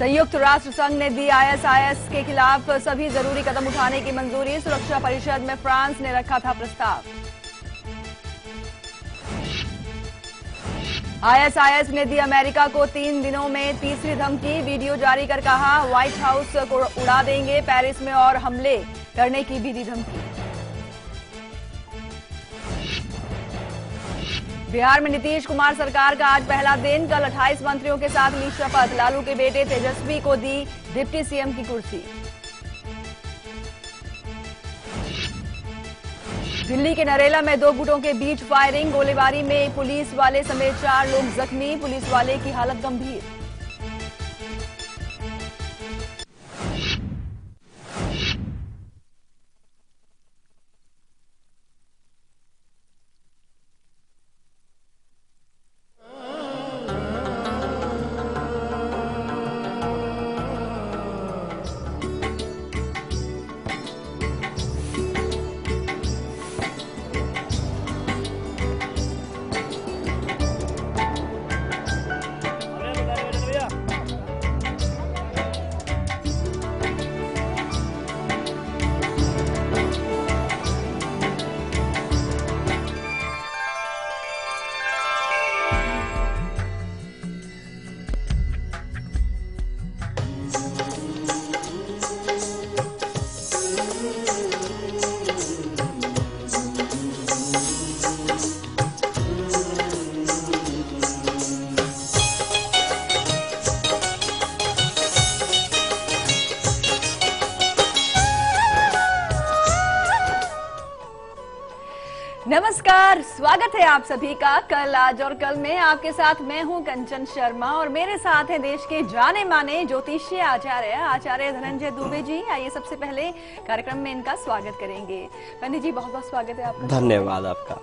संयुक्त राष्ट्र संघ ने दी आईएसआईएस के खिलाफ सभी जरूरी कदम उठाने की मंजूरी। सुरक्षा परिषद में फ्रांस ने रखा था प्रस्ताव। आईएसआईएस ने दी अमेरिका को 3 दिनों में तीसरी धमकी। वीडियो जारी कर कहा व्हाइट हाउस को उड़ा देंगे, पेरिस में और हमले करने की भी दी धमकी। बिहार में नीतीश कुमार सरकार का आज पहला दिन। कल 28 मंत्रियों के साथ ली शपथ। लालू के बेटे तेजस्वी को दी डिप्टी सीएम की कुर्सी। दिल्ली के नरेला में 2 गुटों के बीच फायरिंग। गोलीबारी में पुलिस वाले समेत 4 लोग जख्मी। पुलिस वाले की हालत गंभीर। नमस्कार, स्वागत है आप सभी का कल, आज और कल में। आपके साथ मैं हूं कंचन शर्मा और मेरे साथ हैं देश के जाने माने ज्योतिषीय आचार्य धनंजय दुबे जी। आइए सबसे पहले कार्यक्रम में इनका स्वागत करेंगे। पंडित जी, बहुत बहुत स्वागत है आपका। धन्यवाद आपका।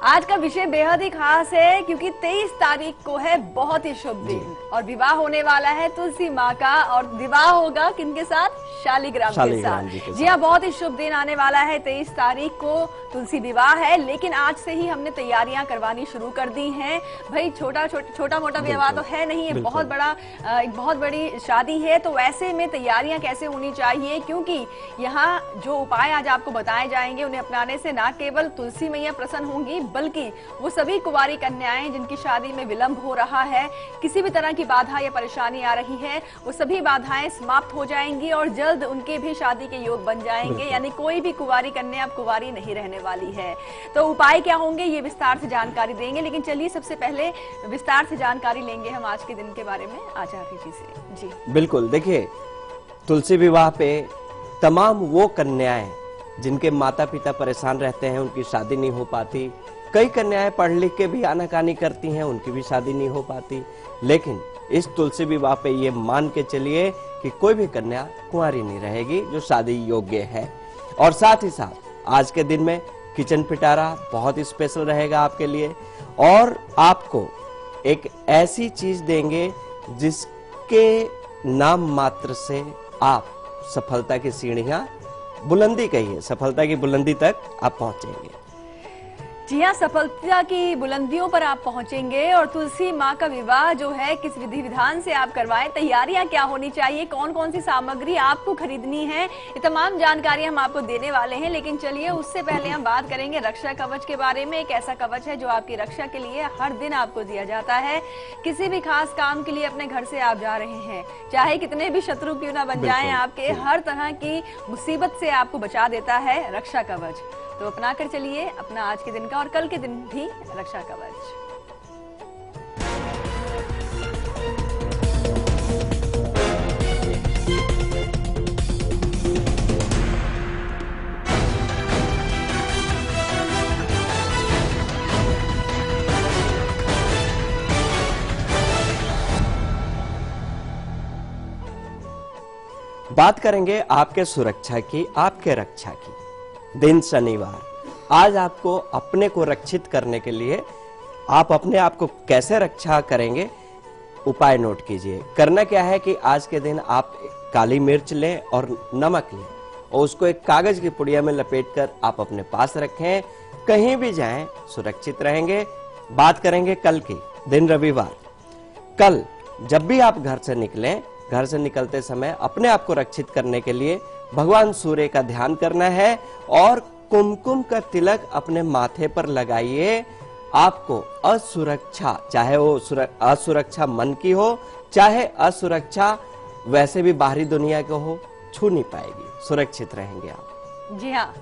आज का विषय बेहद ही खास है क्योंकि 23 तारीख को है बहुत ही शुभ दिन और विवाह होने वाला है तुलसी माँ का। और विवाह होगा किनके साथ? शालिग्राम के साथ। जी हाँ, बहुत ही शुभ दिन आने वाला है। 23 तारीख को तुलसी विवाह है, लेकिन आज से ही हमने तैयारियां करवानी शुरू कर दी हैं। भाई छोटा मोटा विवाह तो है नहीं, ये बहुत बड़ा एक बहुत बड़ी शादी है। तो ऐसे में तैयारियां कैसे होनी चाहिए, क्योंकि यहाँ जो उपाय आज आपको बताए जाएंगे उन्हें अपनाने से न केवल तुलसी मैया प्रसन्न होंगी, बल्कि वो सभी कुंवारी कन्याएं जिनकी शादी में विलंब हो रहा है, किसी भी तरह की बाधा या परेशानी आ रही है, वो सभी बाधाएं समाप्त हो जाएंगी और जल्द उनके भी शादी के योग बन जाएंगे। यानी कोई भी कुंवारी कन्या अब कुंवारी नहीं रहने वाली है। तो उपाय क्या होंगे ये विस्तार से जानकारी देंगे, लेकिन चलिए सबसे पहले विस्तार से जानकारी लेंगे हम आज के दिन के बारे में आचार्य जी से। जी बिल्कुल, देखिए तुलसी विवाह पे तमाम वो कन्याएं जिनके माता पिता परेशान रहते हैं, उनकी शादी नहीं हो पाती। कई कन्याएं पढ़ लिख के भी आनाकानी करती हैं, उनकी भी शादी नहीं हो पाती। लेकिन इस तुलसी विवाह पे ये मान के चलिए कि कोई भी कन्या कुंवारी नहीं रहेगी जो शादी योग्य है। और साथ ही साथ आज के दिन में किचन पिटारा बहुत ही स्पेशल रहेगा आपके लिए, और आपको एक ऐसी चीज देंगे जिसके नाम मात्र से आप सफलता की सीढ़ियां, बुलंदी कहिए, सफलता की बुलंदी तक आप पहुंचेंगे। जी हाँ, सफलता की बुलंदियों पर आप पहुंचेंगे। और तुलसी माँ का विवाह जो है किस विधि विधान से आप करवाएं, तैयारियां क्या होनी चाहिए, कौन कौन सी सामग्री आपको खरीदनी है, ये तमाम जानकारी हम आपको देने वाले हैं। लेकिन चलिए उससे पहले हम बात करेंगे रक्षा कवच के बारे में। एक ऐसा कवच है जो आपकी रक्षा के लिए हर दिन आपको दिया जाता है। किसी भी खास काम के लिए अपने घर से आप जा रहे हैं, चाहे कितने भी शत्रु क्यों ना बन जाएं आपके, हर तरह की मुसीबत से आपको बचा देता है रक्षा कवच। तो अपना कर चलिए अपना आज के दिन का और कल के दिन भी रक्षा कवच। बात करेंगे आपके सुरक्षा की, आपके रक्षा की। दिन शनिवार, आज आपको अपने को रक्षित करने के लिए आप अपने आप को कैसे रक्षा करेंगे, उपाय नोट कीजिए। करना क्या है कि आज के दिन आप काली मिर्च लें और नमक लें और उसको एक कागज की पुड़िया में लपेटकर आप अपने पास रखें। कहीं भी जाएं सुरक्षित रहेंगे। बात करेंगे कल की, दिन रविवार। कल जब भी आप घर से निकलें घर से निकलते समय अपने आप को रक्षित करने के लिए भगवान सूर्य का ध्यान करना है और कुमकुम का तिलक अपने माथे पर लगाइए। आपको असुरक्षा, चाहे वो असुरक्षा मन की हो, चाहे असुरक्षा वैसे भी बाहरी दुनिया को हो, छू नहीं पाएगी, सुरक्षित रहेंगे आप। जी हाँ,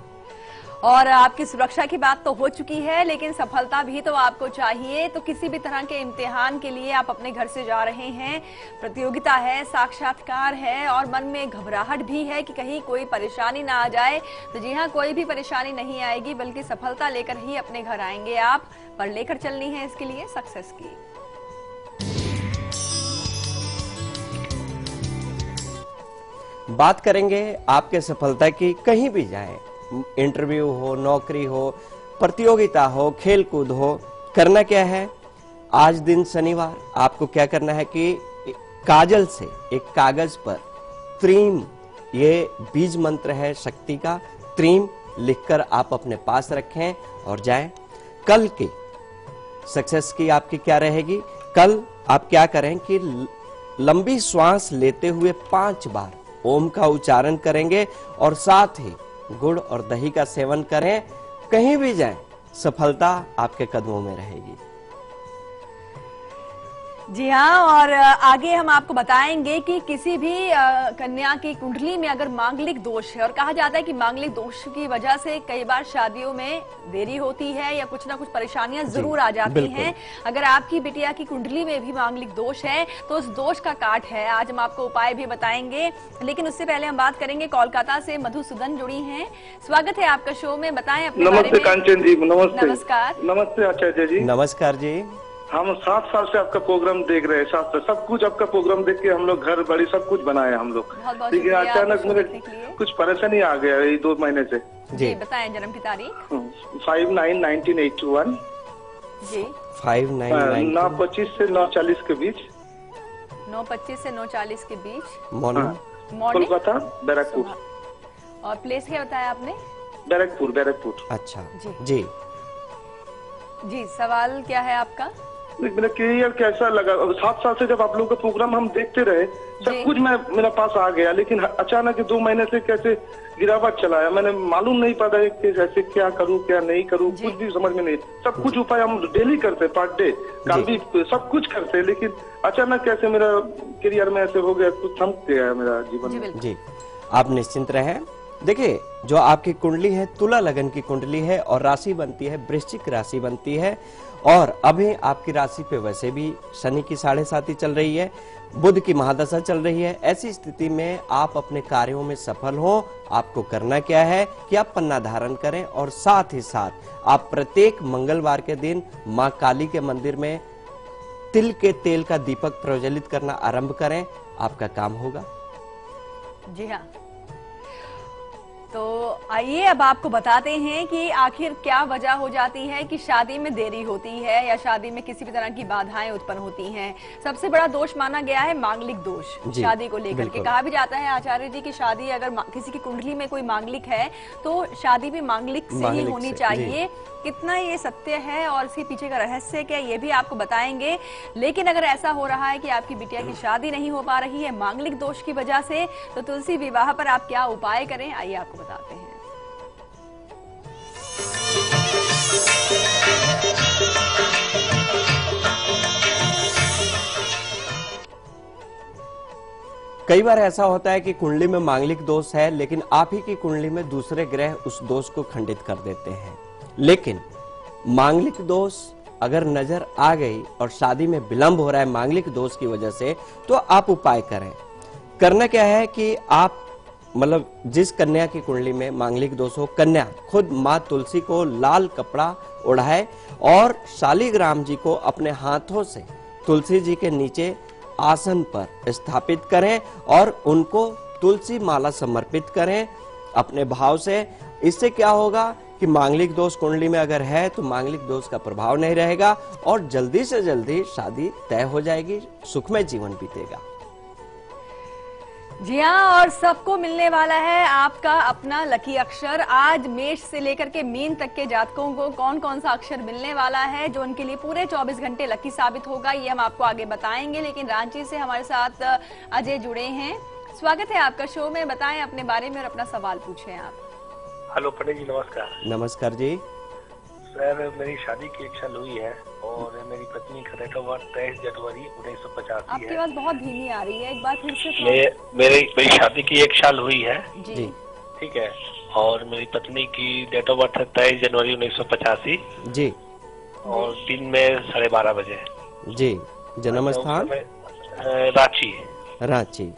और आपकी सुरक्षा की बात तो हो चुकी है, लेकिन सफलता भी तो आपको चाहिए। तो किसी भी तरह के इम्तिहान के लिए आप अपने घर से जा रहे हैं, प्रतियोगिता है, साक्षात्कार है और मन में घबराहट भी है कि कहीं कोई परेशानी ना आ जाए। तो जी हाँ, कोई भी परेशानी नहीं आएगी, बल्कि सफलता लेकर ही अपने घर आएंगे आप। पर लेकर चलनी है इसके लिए सक्सेस की। बात करेंगे आपके सफलता की। कहीं भी जाएं, इंटरव्यू हो, नौकरी हो, प्रतियोगिता हो, खेल कूद हो, करना क्या है? आज दिन शनिवार, आपको क्या करना है कि काजल से एक कागज पर त्रीम, ये बीज मंत्र है शक्ति का, त्रीम लिखकर आप अपने पास रखें और जाएं। कल की सक्सेस की आपकी क्या रहेगी? कल आप क्या करें कि लंबी श्वास लेते हुए 5 बार ओम का उच्चारण करेंगे और साथ ही गुड़ और दही का सेवन करें। कहीं भी जाएं, सफलता आपके कदमों में रहेगी। जी हाँ, और आगे हम आपको बताएंगे कि किसी भी कन्या की कुंडली में अगर मांगलिक दोष है, और कहा जाता है कि मांगलिक दोष की वजह से कई बार शादियों में देरी होती है या कुछ ना कुछ परेशानियां जरूर आ जाती हैं। अगर आपकी बिटिया की कुंडली में भी मांगलिक दोष है तो उस दोष का काट है। आज हम आपको उपाय भी बताएंगे, लेकिन उससे पहले हम बात करेंगे, कोलकाता से मधुसूदन जुड़ी हैं। स्वागत है आपका शो में, बताएं अपने बारे में। नमस्ते कांचन जी, नमस्ते। नमस्कार। नमस्ते आचार्य जी। नमस्कार जी। हम 7 साल से आपका प्रोग्राम देख रहे हैं, सब कुछ आपका प्रोग्राम देख के हम लोग घर बड़ी सब कुछ बनाए हम लोग, लेकिन अचानक मुझे कुछ परेशानी आ गया ये 2 महीने से। जी बताएं जन्म की तारीख। 5/9/1981 जी। 9:25 से 9:40 के बीच। 9:25 से 9:40 के बीच मॉर्निंग। कोलकाता, बैरकपुर। और प्लेस क्या बताया आपने? बैरकपुर। अच्छा जी जी, सवाल क्या है आपका? मेरा करियर कैसा लगा? 7 साल से जब आप लोगों का प्रोग्राम हम देखते रहे, सब कुछ मेरा पास आ गया, लेकिन अचानक 2 महीने से कैसे गिरावट चलाया, मैंने मालूम नहीं पड़ा कि ऐसे क्या करूं क्या नहीं करूं, कुछ भी समझ में नहीं। सब कुछ उपाय हम डेली करते, पर डे कल भी सब कुछ करते, लेकिन अचानक कैसे मेरा करियर में ऐसे हो गया, कुछ थम गया मेरा जीवन। जी, आप निश्चिंत रहें। देखिए, जो आपकी कुंडली है तुला लगन की कुंडली है और राशि बनती है वृश्चिक राशि बनती है, और अभी आपकी राशि पे वैसे भी शनि की 7.5 चल रही है, बुध की महादशा चल रही है। ऐसी स्थिति में आप अपने कार्यों में सफल हो, आपको करना क्या है कि आप पन्ना धारण करें और साथ ही साथ आप प्रत्येक मंगलवार के दिन माँ काली के मंदिर में तिल के तेल का दीपक प्रज्वलित करना आरंभ करें, आपका काम होगा। जी हाँ, तो आइए अब आपको बताते हैं कि आखिर क्या वजह हो जाती है कि शादी में देरी होती है या शादी में किसी भी तरह की बाधाएं उत्पन्न होती हैं। सबसे बड़ा दोष माना गया है मांगलिक दोष शादी को लेकर के। कहा भी जाता है आचार्य जी की शादी अगर किसी की कुंडली में कोई मांगलिक है तो शादी भी मांगलिक से ही होनी चाहिए। कितना ये सत्य है और इसके पीछे का रहस्य क्या, ये भी आपको बताएंगे। लेकिन अगर ऐसा हो रहा है कि आपकी बिटिया की शादी नहीं हो पा रही है मांगलिक दोष की वजह से, तो तुलसी विवाह पर आप क्या उपाय करें, आइए आपको बताते हैं। कई बार ऐसा होता है कि कुंडली में मांगलिक दोष है, लेकिन आप ही की कुंडली में दूसरे ग्रह उस दोष को खंडित कर देते हैं। लेकिन मांगलिक दोष अगर नजर आ गई और शादी में विलंब हो रहा है मांगलिक दोष की वजह से, तो आप उपाय करें। करना क्या है कि आप मतलब जिस कन्या की कुंडली में मांगलिक दोष हो, कन्या खुद माँ तुलसी को लाल कपड़ा ओढ़ाए और शालिग्राम जी को अपने हाथों से तुलसी जी के नीचे आसन पर स्थापित करें और उनको तुलसी माला समर्पित करें अपने भाव से। इससे क्या होगा कि मांगलिक दोष कुंडली में अगर है तो मांगलिक दोष का प्रभाव नहीं रहेगा और जल्दी से जल्दी शादी तय हो जाएगी, सुखमय जीवन बीतेगा। जी हाँ, और सबको मिलने वाला है आपका अपना लकी अक्षर। आज मेष से लेकर के मीन तक के जातकों को कौन कौन सा अक्षर मिलने वाला है जो उनके लिए पूरे 24 घंटे लकी साबित होगा, ये हम आपको आगे बताएंगे। लेकिन रांची से हमारे साथ अजय जुड़े हैं। स्वागत है आपका शो में। बताएं अपने बारे में और अपना सवाल पूछें आप। हेलो पंडित जी, नमस्कार। नमस्कार जी। सर, मेरी शादी की 1 साल हुई है और मेरी पत्नी का डेट ऑफ बर्थ 23 जनवरी 1985 आपकी है। आवाज बहुत धीमी आ रही है, एक बार फिर से। मेरी शादी की 1 साल हुई है जी। ठीक है, और मेरी पत्नी की डेट ऑफ बर्थ है 23 जनवरी 1985 जी। और दिन में 12:30 बजे। जी। जन्म स्थान रांची। रांची।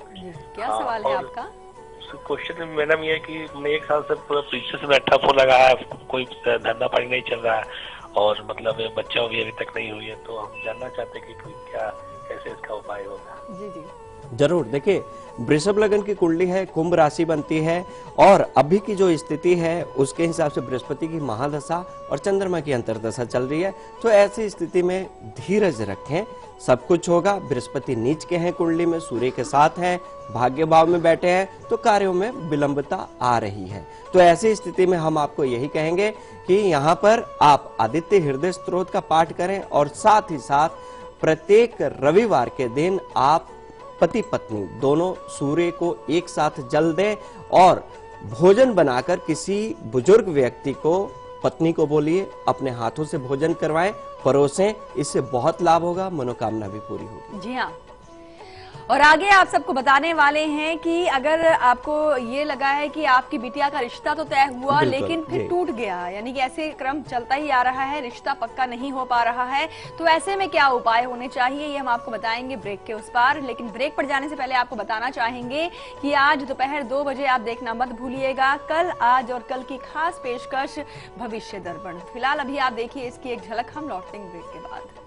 क्या सवाल है आपका? क्वेश्चन मैडम ये है कि मैं 1 साल से पूरा पीछे से बैठा फोन लगा है, कोई धंधा पानी नहीं चल रहा है और मतलब बच्चा भी अभी तक नहीं हुई है, तो हम जानना चाहते हैं कि क्या कैसे इसका उपाय होगा। जी जी जरूर। देखिए, वृषभ लगन की कुंडली है, कुंभ राशि बनती है और अभी की जो स्थिति है उसके हिसाब से बृहस्पति की महादशा और चंद्रमा की अंतर्दशा चल रही है। तो ऐसी स्थिति में धीरज रखें, सब कुछ होगा। बृहस्पति नीच के हैं कुंडली में, सूर्य के साथ हैं, भाग्य भाव में बैठे हैं, तो कार्यों में विलंबता आ रही है। तो ऐसी स्थिति में हम आपको यही कहेंगे कि यहाँ पर आप आदित्य हृदय स्तोत्र का पाठ करें और साथ ही साथ प्रत्येक रविवार के दिन आप पति पत्नी दोनों सूर्य को एक साथ जल दें और भोजन बनाकर किसी बुजुर्ग व्यक्ति को, पत्नी को बोलिए, अपने हाथों से भोजन करवाएं, परोसें। इससे बहुत लाभ होगा, मनोकामना भी पूरी होगी। जी हाँ, और आगे आप सबको बताने वाले हैं कि अगर आपको ये लगा है कि आपकी बिटिया का रिश्ता तो तय हुआ लेकिन फिर टूट गया, यानी कि ऐसे क्रम चलता ही आ रहा है, रिश्ता पक्का नहीं हो पा रहा है, तो ऐसे में क्या उपाय होने चाहिए, ये हम आपको बताएंगे ब्रेक के उस पार। लेकिन ब्रेक पर जाने से पहले आपको बताना चाहेंगे कि आज दोपहर 2 बजे आप देखना मत भूलिएगा कल, आज और कल की खास पेशकश भविष्य दर्पण। फिलहाल अभी आप देखिए इसकी एक झलक, हम लौटेंगे ब्रेक के बाद।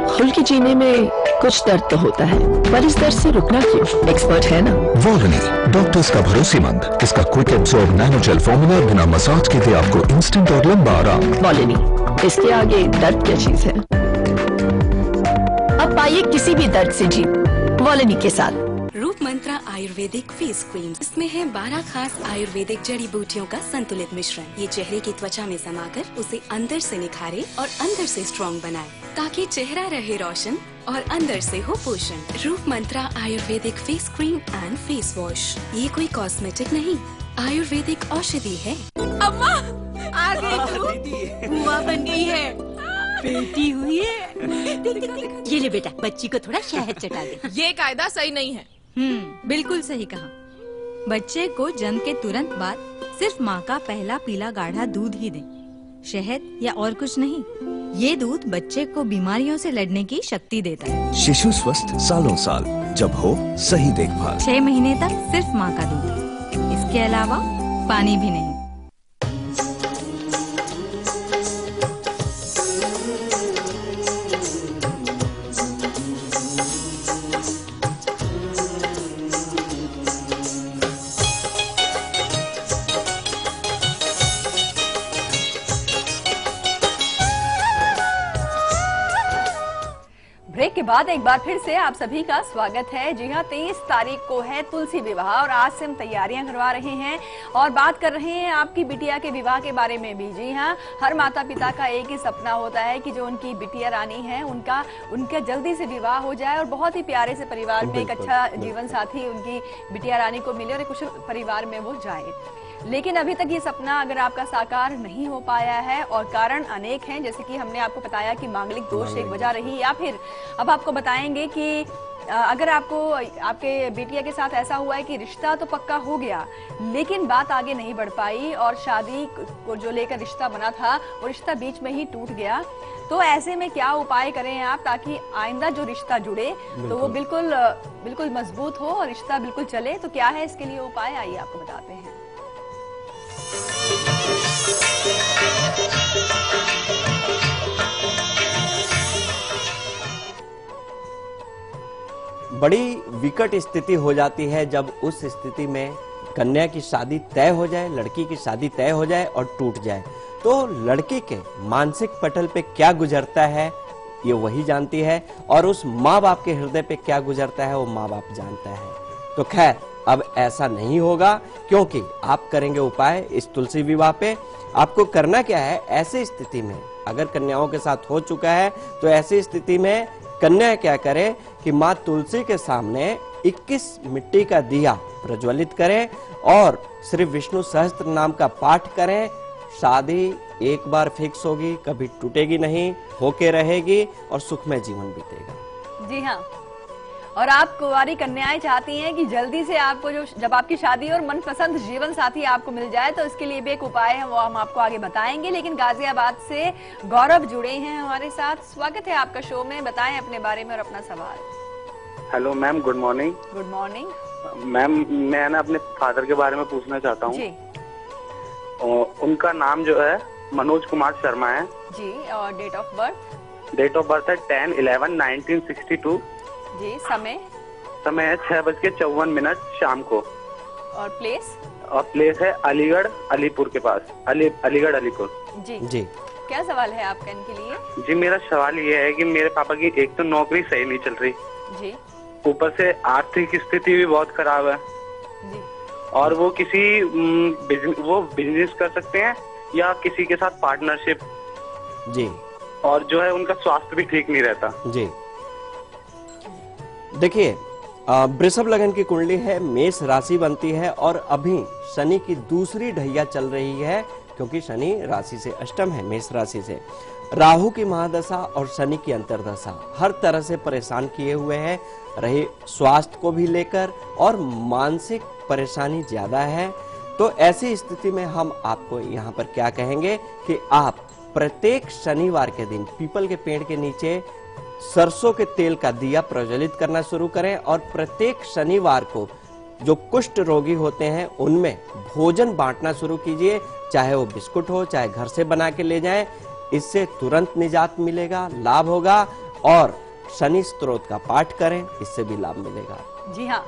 खुल के जीने में कुछ दर्द तो होता है, पर इस दर्द से रुकना क्यों? एक्सपर्ट है ना वॉलनी, डॉक्टर्स का भरोसेमंद। इसका quick absorb nano gel formula बिना मसाज के दे आपको इंस्टेंट और लंबा आराम। वॉलनी, इसके आगे दर्द क्या चीज है? अब पाइए किसी भी दर्द से जीत वॉलनी के साथ। रूप मंत्रा आयुर्वेदिक फेस क्रीम, इसमें है 12 खास आयुर्वेदिक जड़ी बूटियों का संतुलित मिश्रण। ये चेहरे की त्वचा में समाकर उसे अंदर से निखारे और अंदर से स्ट्रॉन्ग बनाए, ताकि चेहरा रहे रोशन और अंदर से हो पोषण। Roop Mantra Ayurvedic face cream and face wash, ये कोई कॉस्मेटिक नहीं, आयुर्वेदिक औषधि है। अम्मा आ गई तू, बुआ बन गई है, बेटी हुई है। ये ले बेटा, बच्ची को थोड़ा शहद चटा दे। ये कायदा सही नहीं है। बिल्कुल सही कहा। बच्चे को जन्म के तुरंत बाद सिर्फ माँ का पहला पीला गाढ़ा दूध ही दें, शहद या और कुछ नहीं। ये दूध बच्चे को बीमारियों से लड़ने की शक्ति देता है। शिशु स्वस्थ सालों साल, जब हो सही देखभाल। 6 महीने तक सिर्फ माँ का दूध, इसके अलावा पानी भी नहीं। ब्रेक के बाद एक बार फिर से आप सभी का स्वागत है। जी हाँ, 23 तारीख को है तुलसी विवाह और आज से हम तैयारियां करवा रहे हैं और बात कर रहे हैं आपकी बिटिया के विवाह के बारे में भी। जी हाँ, हर माता पिता का एक ही सपना होता है कि जो उनकी बिटिया रानी है उनका जल्दी से विवाह हो जाए और बहुत ही प्यारे से परिवार में एक अच्छा जीवन साथी उनकी बिटिया रानी को मिले और एक कुशल परिवार में वो जाए। लेकिन अभी तक ये सपना अगर आपका साकार नहीं हो पाया है और कारण अनेक हैं, जैसे कि हमने आपको बताया कि मांगलिक दोष एक वजह रही, या फिर अब आपको बताएंगे कि अगर आपको आपके बिटिया के साथ ऐसा हुआ है कि रिश्ता तो पक्का हो गया लेकिन बात आगे नहीं बढ़ पाई और शादी को जो लेकर रिश्ता बना था वो रिश्ता बीच में ही टूट गया, तो ऐसे में क्या उपाय करें आप ताकि आइंदा जो रिश्ता जुड़े तो वो बिल्कुल मजबूत हो और रिश्ता बिल्कुल चले। तो क्या है इसके लिए उपाय, आइए आपको बताते हैं। बड़ी विकट स्थिति हो जाती है जब उस स्थिति में कन्या की शादी तय हो जाए, लड़की की शादी तय हो जाए और टूट जाए, तो लड़की के मानसिक पटल पे क्या गुजरता है ये वही जानती है, और उस माँ बाप के हृदय पे क्या गुजरता है वो माँ बाप जानता है। तो खैर अब ऐसा नहीं होगा, क्योंकि आप करेंगे उपाय इस तुलसी विवाह पे। आपको करना क्या है, ऐसी स्थिति में अगर कन्याओं के साथ हो चुका है तो ऐसी स्थिति में कन्या क्या करे कि माँ तुलसी के सामने 21 मिट्टी का दिया प्रज्वलित करें और श्री विष्णु सहस्त्र नाम का पाठ करें। शादी एक बार फिक्स होगी, कभी टूटेगी नहीं, होके रहेगी और सुखमय जीवन बीतेगा। जी हाँ, और आप कुंवारी कन्याएं चाहती हैं कि जल्दी से आपको जब आपकी शादी और मनपसंद जीवन साथी आपको मिल जाए, तो इसके लिए भी एक उपाय है, वो हम आपको आगे बताएंगे। लेकिन गाजियाबाद से गौरव जुड़े हैं हमारे साथ। स्वागत है आपका शो में, बताएं अपने बारे में और अपना सवाल। Hello ma'am, good morning. Good morning ma'am, मैं ना अपने फादर के बारे में पूछना चाहता हूँ जी। उनका नाम जो है मनोज कुमार शर्मा है जी, और date of birth? Date of birth है 10/11/1962 जी। समय है 6:54 शाम को। और प्लेस? और प्लेस है अलीगढ़ अलीपुर के पास, अलीगढ़ अलीपुर। जी जी। क्या सवाल है आपका इनके लिए? जी, मेरा सवाल ये है कि मेरे पापा की एक तो नौकरी सही नहीं चल रही जी, ऊपर से आर्थिक स्थिति भी बहुत खराब है जी, और वो किसी वो बिजनेस कर सकते हैं या किसी के साथ पार्टनरशिप जी, और जो है उनका स्वास्थ्य भी ठीक नहीं रहता जी। देखिए, वृषभ लगन की कुंडली है, मेष राशि बनती है और अभी शनि की दूसरी ढैया चल रही है, क्योंकि शनि राशि से अष्टम है, मेष राशि से। राहु की महादशा और शनि की अंतर्दशा हर तरह से परेशान किए हुए हैं, रहे स्वास्थ्य को भी लेकर और मानसिक परेशानी ज्यादा है। तो ऐसी स्थिति में हम आपको यहाँ पर क्या कहेंगे कि आप प्रत्येक शनिवार के दिन पीपल के पेड़ के नीचे सरसों के तेल का दिया प्रज्वलित करना शुरू करें और प्रत्येक शनिवार को जो कुष्ठ रोगी होते हैं उनमें भोजन बांटना शुरू कीजिए, चाहे वो बिस्कुट हो, चाहे घर से बना के ले जाएं। इससे तुरंत निजात मिलेगा, लाभ होगा। और शनि स्तोत्र का पाठ करें, इससे भी लाभ मिलेगा। जी हाँ,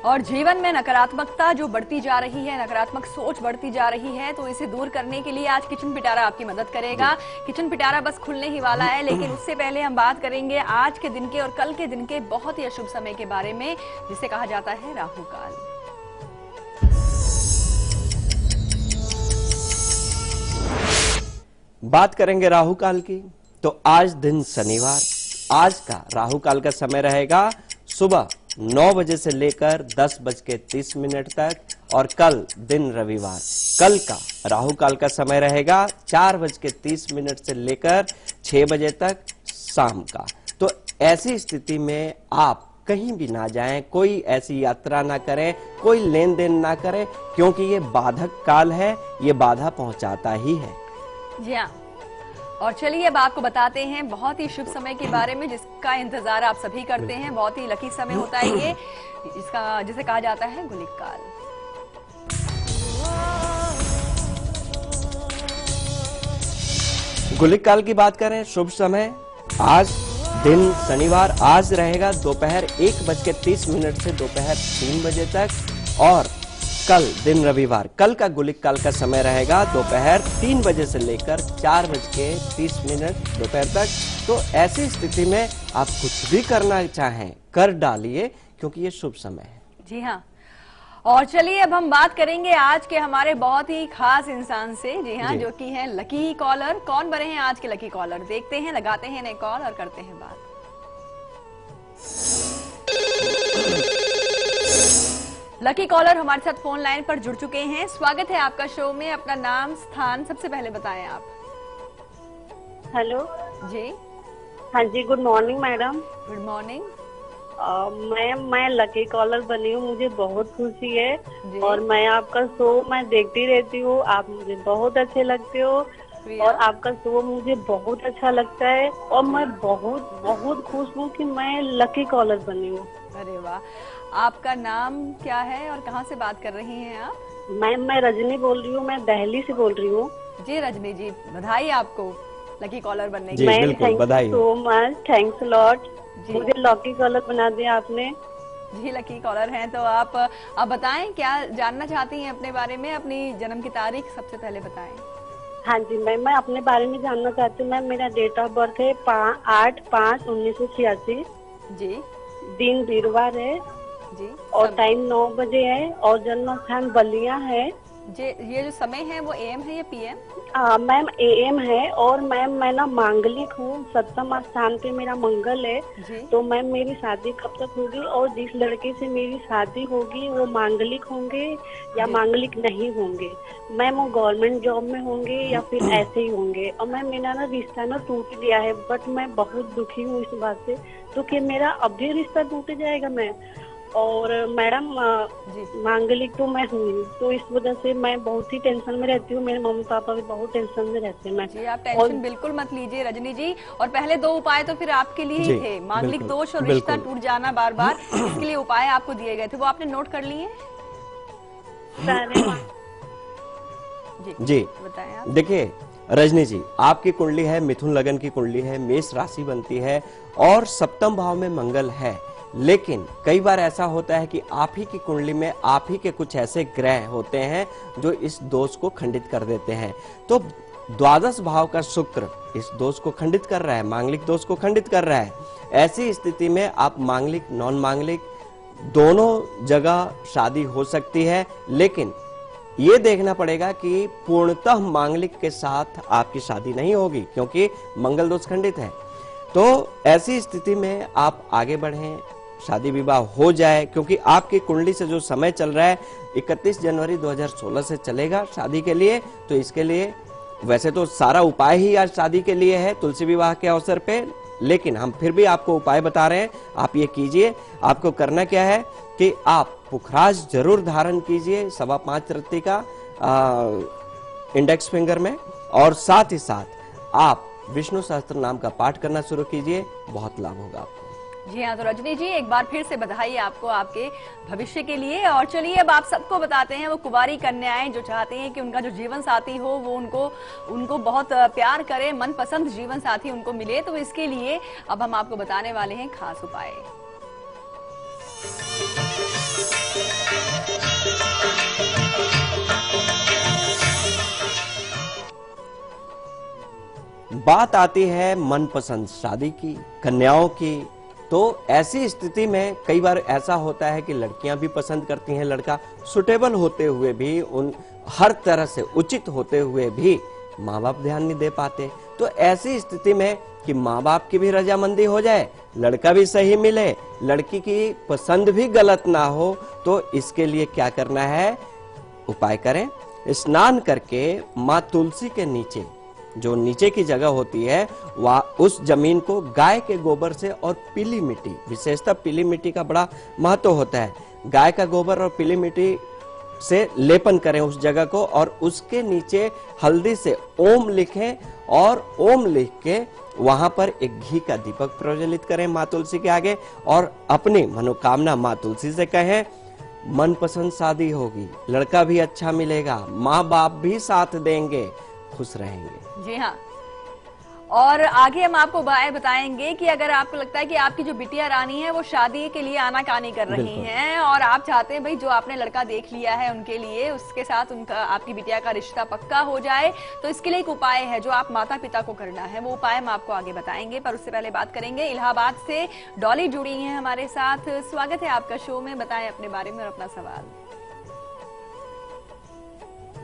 और जीवन में नकारात्मकता जो बढ़ती जा रही है, नकारात्मक सोच बढ़ती जा रही है, तो इसे दूर करने के लिए आज किचन पिटारा आपकी मदद करेगा। किचन पिटारा बस खुलने ही वाला है, लेकिन उससे पहले हम बात करेंगे आज के दिन के और कल के दिन के बहुत ही अशुभ समय के बारे में, जिसे कहा जाता है राहु काल। बात करेंगे राहु काल की। तो आज दिन शनिवार, आज का राहु काल का समय रहेगा सुबह 9 बजे से लेकर 10:30 तक और कल दिन रविवार, कल का राहु काल का समय रहेगा 4:30 से लेकर 6 बजे तक शाम का। तो ऐसी स्थिति में आप कहीं भी ना जाएं, कोई ऐसी यात्रा ना करें, कोई लेन देन ना करें, क्योंकि ये बाधक काल है, ये बाधा पहुंचाता ही है। जी हाँ, और चलिए अब आपको बताते हैं बहुत ही शुभ समय के बारे में, जिसका इंतजार आप सभी करते हैं। बहुत ही लकी समय होता है ये, जिसे कहा जाता है गुलिक काल। गुलिक काल की बात करें, शुभ समय आज दिन शनिवार, आज रहेगा दोपहर 1:30 से दोपहर 3 बजे तक और कल दिन रविवार, कल का गुलिक काल का समय रहेगा दोपहर 3 बजे से लेकर 4:30 दोपहर तक। तो ऐसी स्थिति में आप कुछ भी करना चाहें कर डालिए, क्योंकि ये शुभ समय है। जी हाँ, और चलिए अब हम बात करेंगे आज के हमारे बहुत ही खास इंसान से। जी हाँ, जो कि है लकी कॉलर। कौन बने हैं आज के लकी कॉलर, देखते हैं, लगाते हैं इन्हें कॉल और करते हैं बात। लकी कॉलर हमारे साथ फोन लाइन पर जुड़ चुके हैं। स्वागत है आपका शो में, अपना नाम, स्थान सबसे पहले बताएं आप। हेलो जी। हाँ जी, good morning madam. Good morning. मैं लकी कॉलर बनी हूँ, मुझे बहुत खुशी है और मैं आपका शो मैं देखती रहती हूँ, आप मुझे बहुत अच्छे लगते हो और आपका शो मुझे बहुत अच्छा लगता है और मैं बहुत बहुत खुश हूँ कि मैं लकी कॉलर बनी हूँ। अरे वाह, आपका नाम क्या है और कहाँ से बात कर रही हैं आप? मैं रजनी बोल रही हूँ, मैं दिल्ली से बोल रही हूँ। जी रजनी जी, बधाई आपको लकी कॉलर बनने की। बिल्कुल, बधाई। So much, thanks lot. मुझे लकी कॉलर बना दिया आपने। जी लकी कॉलर हैं, तो आप बताएं क्या जानना चाहती हैं अपने बारे में, अपनी जन्म की तारीख सबसे पहले बताएं। हाँ जी मैम, मैं अपने बारे में जानना चाहती हूँ मैम। मेरा डेट ऑफ बर्थ है 8/5/1986 जी। दिन वीरवार है जी। और टाइम 9 बजे है और जन्म स्थान बलिया है जी। ये जो समय है वो AM है या PM? मैम AM है। और मैम मैं ना मांगलिक हूँ, 7वां स्थान पे मेरा मंगल है। तो मैम मेरी शादी कब तक होगी और जिस लड़के से मेरी शादी होगी वो मांगलिक होंगे या मांगलिक नहीं होंगे? मैम वो गवर्नमेंट जॉब में होंगे या फिर ऐसे ही होंगे? और मैम मेरा ना रिश्ता ना टूट गया है, बट मैं बहुत दुखी हूँ इस बात से। तो क्या मेरा अभी रिश्ता टूट जाएगा मैम? और मैडम मांगलिक तो मैं हूँ, तो इस वजह से मैं बहुत ही टेंशन में रहती हूँ। मेरे मम्मी पापा भी बहुत टेंशन में रहते हैं। मैं जी आप टेंशन बिल्कुल मत लीजिए रजनी जी। और पहले 2 उपाय तो फिर आपके लिए ही थे, मांगलिक दोष और रिश्ता टूट जाना बार बार, इसके लिए उपाय आपको दिए गए थे, वो आपने नोट कर लिए? जी बताएं आप। देखिए रजनी जी, आपकी कुंडली है मिथुन लगन की कुंडली है, मेष राशि बनती है और सप्तम भाव में मंगल है। लेकिन कई बार ऐसा होता है कि आप ही की कुंडली में आप ही के कुछ ऐसे ग्रह होते हैं जो इस दोष को खंडित कर देते हैं। तो द्वादश भाव का शुक्र इस दोष को खंडित कर रहा है, मांगलिक दोष को खंडित कर रहा है। ऐसी स्थिति में आप मांगलिक नॉन मांगलिक दोनों जगह शादी हो सकती है, लेकिन ये देखना पड़ेगा कि पूर्णतः मांगलिक के साथ आपकी शादी नहीं होगी क्योंकि मंगल दोष खंडित है। तो ऐसी स्थिति में आप आगे बढ़ें, शादी विवाह हो जाए, क्योंकि आपकी कुंडली से जो समय चल रहा है 31 जनवरी 2016 से चलेगा शादी के लिए। तो इसके लिए वैसे तो सारा उपाय ही आज शादी के लिए है तुलसी विवाह के अवसर पे, लेकिन हम फिर भी आपको उपाय बता रहे हैं, आप ये कीजिए। आपको करना क्या है कि आप पुखराज जरूर धारण कीजिए 5.25 रत्ती का इंडेक्स फिंगर में, और साथ ही साथ आप विष्णु सहस्त्र नाम का पाठ करना शुरू कीजिए, बहुत लाभ होगा आपको। जी हाँ, तो रजनी जी एक बार फिर से बधाई आपको आपके भविष्य के लिए। और चलिए अब आप सबको बताते हैं वो कुंवारी कन्याएं जो चाहते हैं कि उनका जो जीवन साथी हो वो उनको बहुत प्यार करे, मनपसंद जीवन साथी उनको मिले, तो इसके लिए अब हम आपको बताने वाले हैं खास उपाय। बात आती है मनपसंद शादी की, कन्याओं की। तो ऐसी स्थिति में कई बार ऐसा होता है कि लड़कियां भी पसंद करती हैं लड़का, सुटेबल होते हुए भी, उन हर तरह से उचित होते हुए भी माँ बाप ध्यान नहीं दे पाते। तो ऐसी स्थिति में कि माँ बाप की भी रजामंदी हो जाए, लड़का भी सही मिले, लड़की की पसंद भी गलत ना हो, तो इसके लिए क्या करना है, उपाय करें। स्नान करके माँ तुलसी के नीचे, जो नीचे की जगह होती है, वह उस जमीन को गाय के गोबर से और पीली मिट्टी, विशेषतः पीली मिट्टी का बड़ा महत्व होता है, गाय का गोबर और पीली मिट्टी से लेपन करें उस जगह को, और उसके नीचे हल्दी से ओम लिखें और ओम लिख के वहां पर एक घी का दीपक प्रज्वलित करें माँ तुलसी के आगे, और अपनी मनोकामना माँ तुलसी से कहें। मनपसंद शादी होगी, लड़का भी अच्छा मिलेगा, माँ बाप भी साथ देंगे, खुश रहेंगे। जी हाँ, और आगे हम आपको बताएंगे कि अगर आपको लगता है कि आपकी जो बिटिया रानी है वो शादी के लिए आनाकानी कर रही हैं और आप चाहते हैं भाई जो आपने लड़का देख लिया है उनके लिए उसके साथ उनका आपकी बिटिया का रिश्ता पक्का हो जाए, तो इसके लिए एक उपाय है जो आप माता पिता को करना है, वो उपाय हम आपको आगे बताएंगे। पर उससे पहले बात करेंगे, इलाहाबाद से डॉली जुड़ी है हमारे साथ। स्वागत है आपका शो में, बताएं अपने बारे में और अपना सवाल।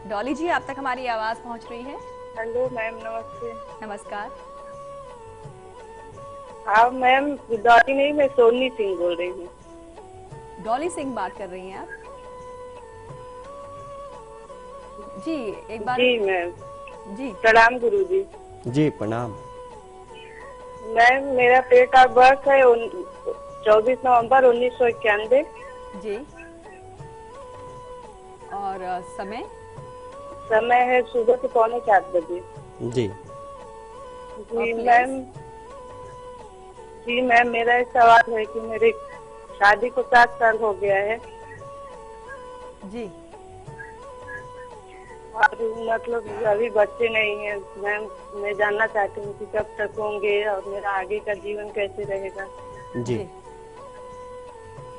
डॉली जी, आप तक हमारी आवाज पहुंच रही है? हेलो मैम, नमस्ते। नमस्कार। हाँ मैम, डॉली नहीं, मैं सोनी सिंह बोल रही हूँ। डॉली सिंह बात कर रही हैं आप? जी एक बार। जी मैम। जी प्रणाम गुरु जी। जी प्रणाम मैम, मेरा डेट ऑफ बर्थ है 24 नवंबर 1991। जी। और समय है सुबह के 3:45 बजे। जी। जी मैम, मेरा एक सवाल है कि मेरे शादी को 7 साल हो गया है। जी। और मतलब अभी बच्चे नहीं है मैम, मैं जानना चाहती हूँ कि कब तक होंगे और मेरा आगे का जीवन कैसे रहेगा। जी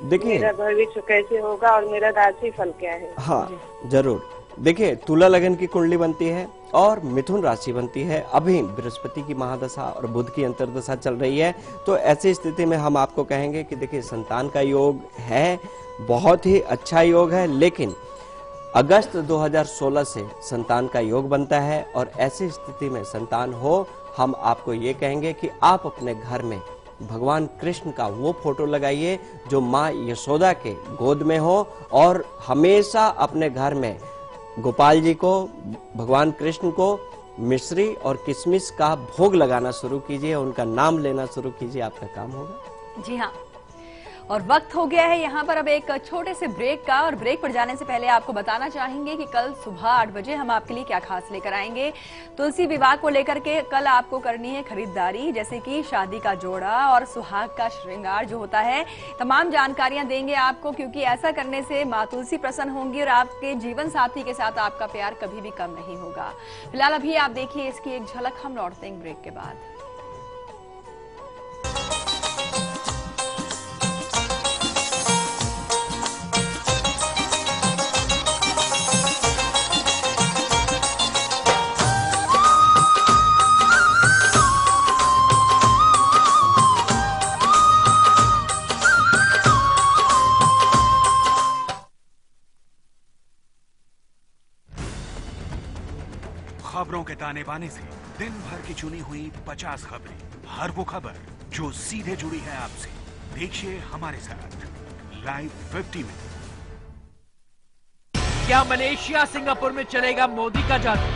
देखिए, मेरा भविष्य कैसे होगा और मेरा राशि फल क्या है? हाँ जरूर। देखिए, तुला लगन की कुंडली बनती है और मिथुन राशि बनती है। अभी बृहस्पति की महादशा और बुध की अंतर्दशा चल रही है, तो ऐसी स्थिति में हम आपको कहेंगे कि देखिए संतान का योग है, बहुत ही अच्छा योग है, लेकिन अगस्त 2016 से संतान का योग बनता है और ऐसी स्थिति में संतान हो, हम आपको ये कहेंगे कि आप अपने घर में भगवान कृष्ण का वो फोटो लगाइए जो माँ यशोदा के गोद में हो, और हमेशा अपने घर में गोपाल जी को, भगवान कृष्ण को मिश्री और किशमिश का भोग लगाना शुरू कीजिए, उनका नाम लेना शुरू कीजिए, आपका काम होगा। जी हाँ, और वक्त हो गया है यहाँ पर अब एक छोटे से ब्रेक का, और ब्रेक पर जाने से पहले आपको बताना चाहेंगे कि कल सुबह 8 बजे हम आपके लिए क्या खास लेकर आएंगे। तुलसी विवाह को लेकर के कल आपको करनी है खरीदारी, जैसे कि शादी का जोड़ा और सुहाग का श्रृंगार जो होता है, तमाम जानकारियां देंगे आपको, क्योंकि ऐसा करने से माँ तुलसी प्रसन्न होंगी और आपके जीवन साथी के साथ आपका प्यार कभी भी कम नहीं होगा। फिलहाल अभी आप देखिए इसकी एक झलक, हम लौटते हैं ब्रेक के बाद। खबरों के ताने बाने से दिन भर की चुनी हुई 50 खबरें, हर वो खबर जो सीधे जुड़ी है आपसे। देखिए हमारे साथ लाइव 50 में। क्या मलेशिया सिंगापुर में चलेगा मोदी का जादू?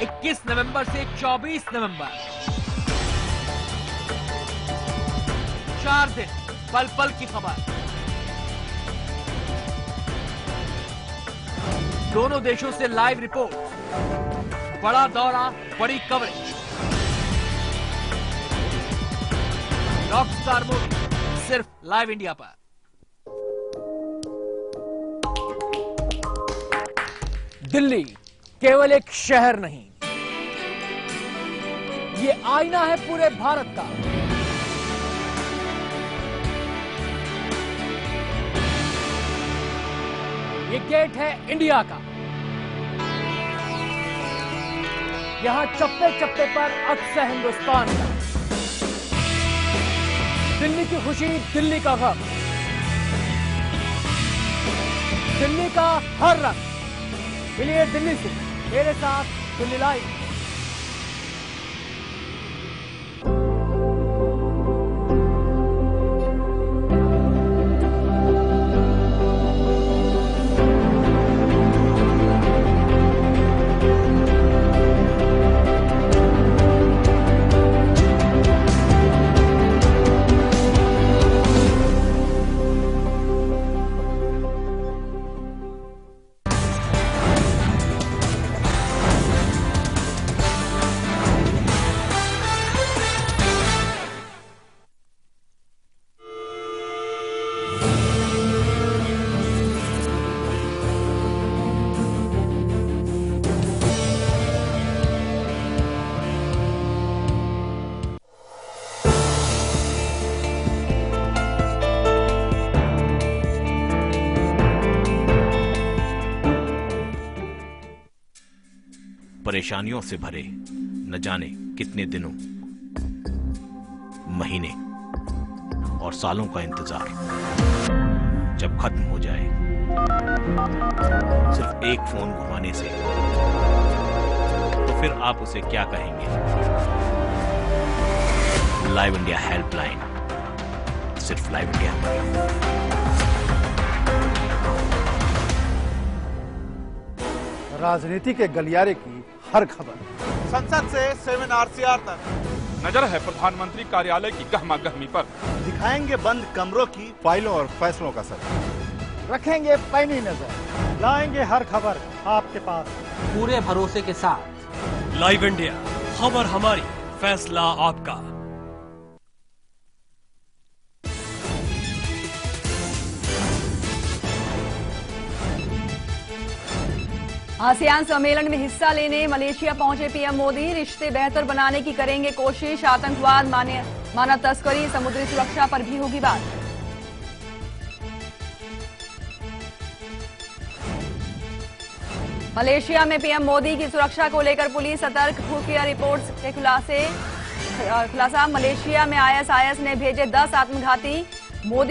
21 नवंबर से 24 नवंबर, 4 दिन पल पल की खबर। दोनों देशों से लाइव रिपोर्ट, बड़ा दौरा, बड़ी कवरेज। रॉकस्टार मोदी सिर्फ लाइव इंडिया पर। दिल्ली केवल एक शहर नहीं, ये आईना है पूरे भारत का। ये गेट है इंडिया का। यहां चप्पे चप्पे पर अक्स है हिंदुस्तान का। दिल्ली की खुशी, दिल्ली का गम, दिल्ली का हर रंग। मिलिए दिल्ली से मेरे साथ दिल्ली लाइव। परेशानियों से भरे न जाने कितने दिनों, महीने और सालों का इंतजार जब खत्म हो जाए, सिर्फ एक फोन घुमाने से, तो फिर आप उसे क्या कहेंगे? लाइव इंडिया हेल्पलाइन, सिर्फ लाइव इंडिया पर। राजनीति के गलियारे की हर खबर, संसद से सेमिनार आरसीआर तक, नजर है प्रधानमंत्री कार्यालय की गहमा गहमी पर। दिखाएंगे बंद कमरों की फाइलों और फैसलों का सर, रखेंगे पैनी नजर, लाएंगे हर खबर आपके पास पूरे भरोसे के साथ। लाइव इंडिया, खबर हमारी, फैसला आपका। आसियान सम्मेलन में हिस्सा लेने मलेशिया पहुंचे पीएम मोदी। रिश्ते बेहतर बनाने की करेंगे कोशिश। आतंकवाद, मानव तस्करी, समुद्री सुरक्षा पर भी होगी बात। मलेशिया में पीएम मोदी की सुरक्षा को लेकर पुलिस सतर्क। खुफिया रिपोर्ट्स के खुलासा। मलेशिया में आईएसआईएस ने भेजे 10 आत्मघाती। मोदी